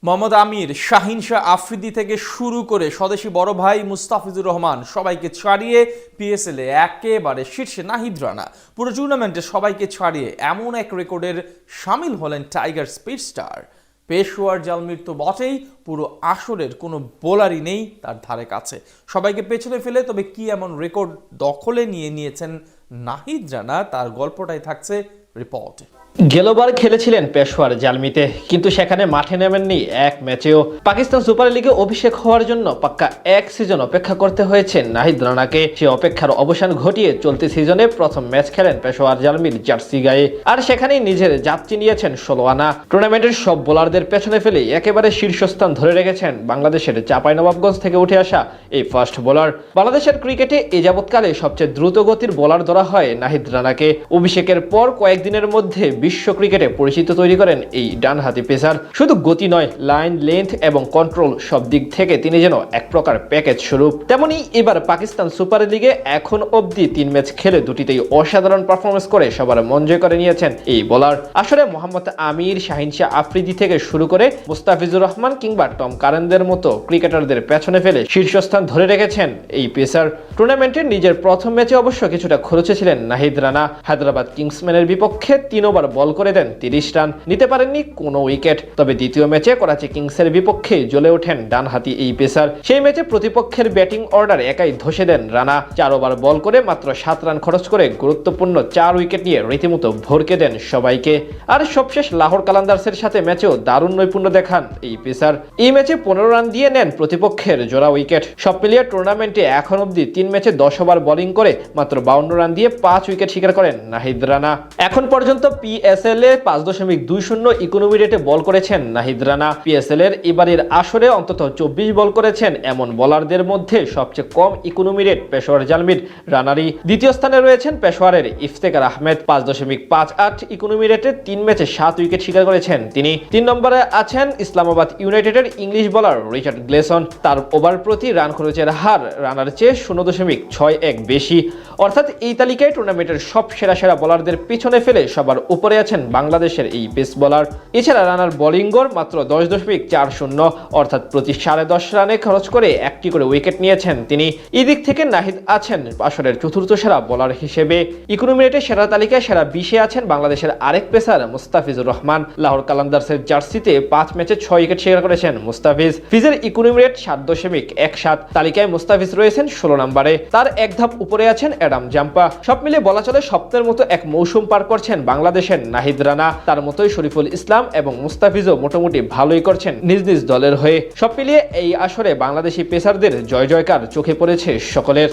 মোহাম্মদ আমির, শাহিন শাহ আফ্রিদি থেকে শুরু করে স্বদেশি বড় ভাই মুস্তাফিজুর রহমান সবাইকে ছাড়িয়ে পিএসএল এ একেবারে শীর্ষে নাহিদ রানা। পুরো টুর্নামেন্টে সবাইকে ছাড়িয়ে এমন এক রেকর্ডের সামিল হলেন টাইগার স্পিড স্টার। পেশোয়ার জালমির তো বটেই, পুরো আসরের কোনো বোলারই নেই তার ধারে কাছে। সবাইকে পেছনে ফেলে তবে কি এমন রেকর্ড দখলে নিয়েছেন নাহিদ রানা, তার গল্পটাই থাকছে রিপোর্টে। গেলবার খেলেছিলেন পেশোয়ার জালমিতে, কিন্তু সেখানে মাঠে নামেননি এক ম্যাচেও। পাকিস্তান সুপার লিগে অভিষেক হওয়ার জন্য পাক্কা এক সিজন অপেক্ষা করতে হয়েছে নাহিদ রানাকে। সে অপেক্ষার অবসান ঘটিয়ে চলতি সিজনে প্রথম ম্যাচ খেলেন পেশোয়ার জালমির জার্সি গায়ে, আর সেখানেই নিজের যাত্রী নিয়েছেন 16 আনা। টুর্নামেন্টের সব বোলারদের পেছনে ফেলে একেবারে শীর্ষস্থান ধরে রেখেছেন বাংলাদেশের চাঁপাইনবাবগঞ্জ থেকে উঠে আসা এই ফাস্ট বোলার। বাংলাদেশের ক্রিকেটে এ যাবৎকালে সবচেয়ে দ্রুত গতির বোলার ধরা হয় নাহিদ রানাকে। অভিষেকের পর কয়েকদিনের মধ্যে বিশ্ব ক্রিকেটে পরিচিত তৈরি করেন এই ডানহাতি পেসার। শুধু গতি নয়, লাইন, লেন্থ এবং কন্ট্রোল সব দিক থেকে তিনি যেন এক প্রকার প্যাকেজ স্বরূপ। তেমনি এবার পাকিস্তান সুপার লিগে এখন অবধি 3 ম্যাচ খেলে দুটিতেই অসাধারণ পারফরমেন্স করে সবার মন জয় করে নিয়েছেন এই বোলার। আসলে মোহাম্মদ আমির, শাহিন শাহ আফ্রিদি থেকে শুরু করে মুস্তাফিজুর রহমান কিংবা টম কারেনদের মতো ক্রিকেটারদের পেছনে ফেলে শীর্ষস্থান ধরে রেখেছেন এই পেসার। টুর্নামেন্টের নিজের প্রথম ম্যাচে অবশ্য কিছুটা খরচে ছিলেন নাহিদ রানা। হায়দ্রাবাদ কিংসম্যানের বিপক্ষে 3 ওভার বল করে দেন 30 রান, নিতে পারেননি কোনো উইকেট। তবে দ্বিতীয় ম্যাচে করাচি কিংসের বিপক্ষে জ্বলে ওঠেন ডানহাতি এই পেসার। সেই ম্যাচে প্রতিপক্ষের ব্যাটিং অর্ডার একাই ধসে দেন রানা। 4 ওভার বল করে মাত্র 7 রান খরচ করে গুরুত্বপূর্ণ 4 উইকেট নিয়ে রীতিমতো ভরকে দেন সবাইকে। আর সবশেষ লাহোর কালান্দার্সের সাথে ম্যাচেও দারুণ নৈপুণ্য দেখান এই পেসার। এই ম্যাচে 15 রান দিয়ে নেন প্রতিপক্ষের জোড়া উইকেট। সব মিলিয়ে টুর্নামেন্টে এখন অব্দি 3 ম্যাচে 10 ওভার বোলিং করে মাত্র 52 রান দিয়ে 5 উইকেট শিকার করেন নাহিদ রানা। এখন পর্যন্ত পিএসএল এ 5.20 ইকোনমি রেটে বল করেছেন নাহিদ রানা। পিএসএল এর এবারের আসরে অন্তত 24 বল করেছেন এমন বোলারদের মধ্যে সবচেয়ে কম ইকোনমি রেট পেশোয়ার জালমির রানারই। দ্বিতীয় স্থানে রয়েছেন পেশোয়ারের ইফতেখার আহমেদ। 5.58 ইকোনমি রেটে 3 ম্যাচে 7 উইকেট শিকার করেছেন তিনি। 3 নম্বরে আছেন ইসলামাবাদ ইউনাইটেডের ইংলিশ বোলার রিচার্ড গ্লেসন। তার ওভার প্রতি রান খরচের হার রানার চেয়ে 0.61 বেশি। অর্থাৎ এই তালিকায় টুর্নামেন্টের সব সেরা বোলারদের পিছনে ফেলে সবার উপরে আছেন বাংলাদেশের এই পেস বোলার। এছাড়া রানার বোলিং গড় মাত্র 10.40, অর্থাৎ প্রতি 10.5 রানে খরচ করে একটি করে উইকেট নিয়েছেন তিনি। এই দিক থেকে নাহিদ আছেন আসরের চতুর্থ সেরা বোলার হিসেবে। ইকোনমি রেটে সেরা তালিকায় সেরা 20-এ আছেন বাংলাদেশের আরেক পেসার মুস্তাফিজুর রহমান। লাহোর কালান্দার্সের জার্সিতে 5 ম্যাচে 6 উইকেট শিকার করেছেন মুস্তাফিজ। ফিজের ইকোনমি রেট 7.17, তালিকায় মুস্তাফিজ রয়েছেন 16 নম্বরে। তার এক ধাপ উপরে আছেন অ্যাডাম জাম্পা। সব মিলে বলা চলে স্বপ্নের মতো এক মৌসুম পার করছেন বাংলাদেশের নাহিদ রানা। তার মতোই শরীফুল ইসলাম এবং মুস্তাফিজও মোটামুটি ভালোই করছেন নিজ নিজ দলের হয়ে। সব মিলিয়ে এই আসরে বাংলাদেশি পেসারদের জয় জয়কার চোখে পড়েছে সকলের।